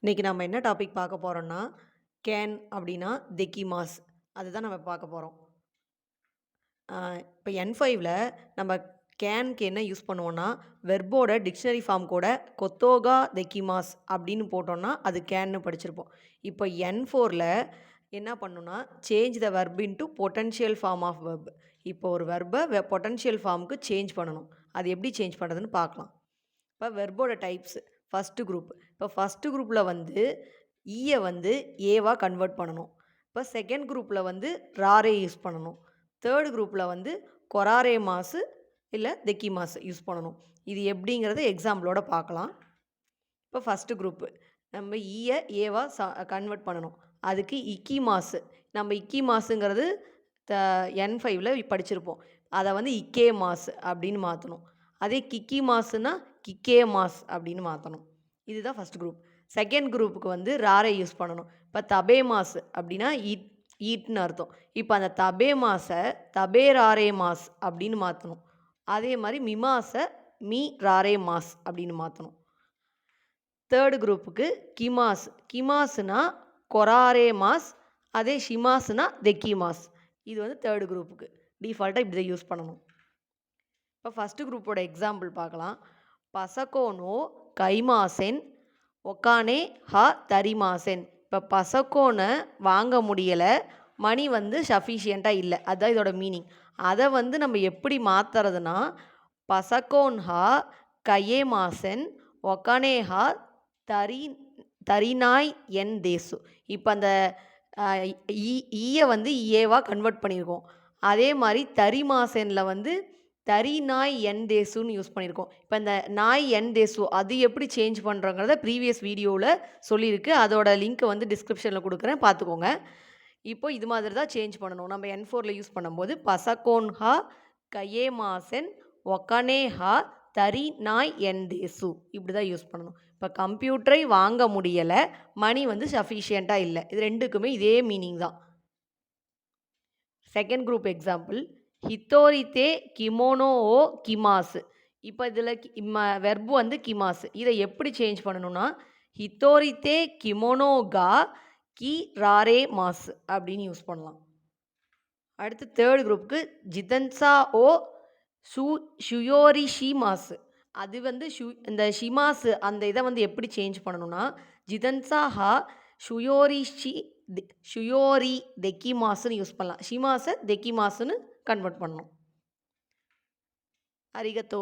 இன்னைக்கு நம்ம என்ன டாபிக் பார்க்க போறோம்னா, கேன் அப்படின்னா தெக்கிமாஸ். அதுதான் நம்ம பார்க்க போறோம். இப்ப N5ல நம்ம கேன்க்கு என்ன யூஸ் பண்ணுவோம்னா, வெர்போட டிக்ஷனரி ஃபார்ம் கூட கொத்தோகா தெக்கிமாஸ் அப்படின்னு போட்டோம்னா, அது கேன்னு படிச்சிருப்போம். இப்போ N4ல என்ன பண்ணணும்னா, change the verb into potential form of verb. இப்போ ஒரு வெர்ப பொட்டன்ஷியல் ஃபார்ம்க்கு சேஞ்ச் பண்ணணும். அது எப்படி சேஞ்ச் பண்றதுன்னு பார்க்கலாம். இப்போ வெர்போட டைப்ஸ் ஃபர்ஸ்ட் குரூப். இப்போ ஃபர்ஸ்ட் குரூப்பில் வந்து ஈய வந்து ஏவா கன்வெர்ட் பண்ணணும். இப்போ செகண்ட் குரூப்பில் வந்து ராரே யூஸ் பண்ணணும். தேர்ட் குரூப்பில் வந்து கொராரே மாசு இல்லை தெக்கி மாசு யூஸ் பண்ணணும். இது எப்படிங்கிறத எக்ஸாம்பிளோட பார்க்கலாம். இப்போ ஃபஸ்ட்டு குரூப்பு நம்ம ஈய ஏவா கன்வெர்ட் பண்ணணும். அதுக்கு இக்கி மாசு. நம்ம இக்கி மாசுங்கிறது த N5ல படிச்சிருப்போம். அதை வந்து இக்கே மாசு அப்படின்னு மாற்றணும். அதே கிக்கி மாசுனா கிக்கே மாஸ் அப்படின்னு மாற்றணும். இதுதான் ஃபஸ்ட் குரூப். செகண்ட் குரூப்புக்கு வந்து ராரே யூஸ் பண்ணணும். இப்போ தபே மாசு அப்படின்னா ஈட்னு அர்த்தம். இப்போ அந்த தபே மாசை தபே ராரே மாஸ் அப்படின்னு மாற்றணும். அதே மாதிரி மிமாசை மீ ராரே மாஸ் அப்படின்னு மாற்றணும். தேர்டு குரூப்புக்கு கிமாஸ். கிமாஸ்னா கொராரே மாஸ். அதே ஷிமாஸ்னா தெக்கி மாஸ். இது வந்து தேர்டு குரூப்புக்கு. டிஃபால்ட்டாக இப்படி தான் யூஸ் பண்ணணும். இப்போ ஃபஸ்ட்டு குரூப்போட எக்ஸாம்பிள் பார்க்கலாம். பசகோனோ கைமாசென் ஒக்கானே ஹ தரிமாசென். இப்போ பசக்கோனை வாங்க முடியலை, மணி வந்து சஃபிஷியண்ட்டாக இல்லை, அதுதான் இதோட மீனிங். அதை வந்து நம்ம எப்படி மாற்றுறதுனா, பசக்கோன்ஹா கையே மாசென் ஒக்கானேஹா தரி தரிநாய் என் தேசு. இப்போ அந்த ஈயை வந்து ஏவா கன்வெர்ட் பண்ணியிருக்கோம். அதே மாதிரி தரி மாசனில் வந்து தரி நாய் என் தேசுன்னு யூஸ் பண்ணியிருக்கோம். இப்போ இந்த நாய் என் தேசு அது எப்படி சேஞ்ச் பண்ணுறோங்கிறத ப்ரீவியஸ் வீடியோவில் சொல்லியிருக்கு. அதோட லிங்க்கை வந்து டிஸ்கிரிப்ஷனில் கொடுக்குறேன், பார்த்துக்கோங்க. இப்போ இது மாதிரி தான் சேஞ்ச் பண்ணணும். நம்ம N4ல யூஸ் பண்ணும்போது பசகோன்ஹா கையே மாசன் ஒக்கனேஹா தரி நாய் என் தேசு இப்படி தான் யூஸ் பண்ணணும். இப்போ கம்ப்யூட்டரை வாங்க முடியலை, மணி வந்து சஃபிஷியண்ட்டாக இல்லை. இது ரெண்டுக்குமே இதே மீனிங் தான். செகண்ட் குரூப் எக்ஸாம்பிள் ஹித்தோரித்தே கிமோனோ ஓ கிமாசு. இப்போ இதில் வெர்பு வந்து கிமாசு. இதை எப்படி சேஞ்ச் பண்ணணும்னா, ஹித்தோரித்தே கிமோனோகா கி ராரே மாசு அப்படின்னு யூஸ் பண்ணலாம். அடுத்து தேர்ட் குரூப்புக்கு ஜிதன்சா ஓ ஷுயோரி ஷிமாசு. அது வந்து இந்த ஷிமாசு அந்த இதை வந்து எப்படி சேஞ்ச் பண்ணணும்னா, ஜிதன்சா ஹா ஷுயோரி தெக்கிமாசுன்னு யூஸ் பண்ணலாம். ஷிமாசை தெக்கிமாசுன்னு கன்வெர்ட் பண்ணணும். அரிகத்தோ.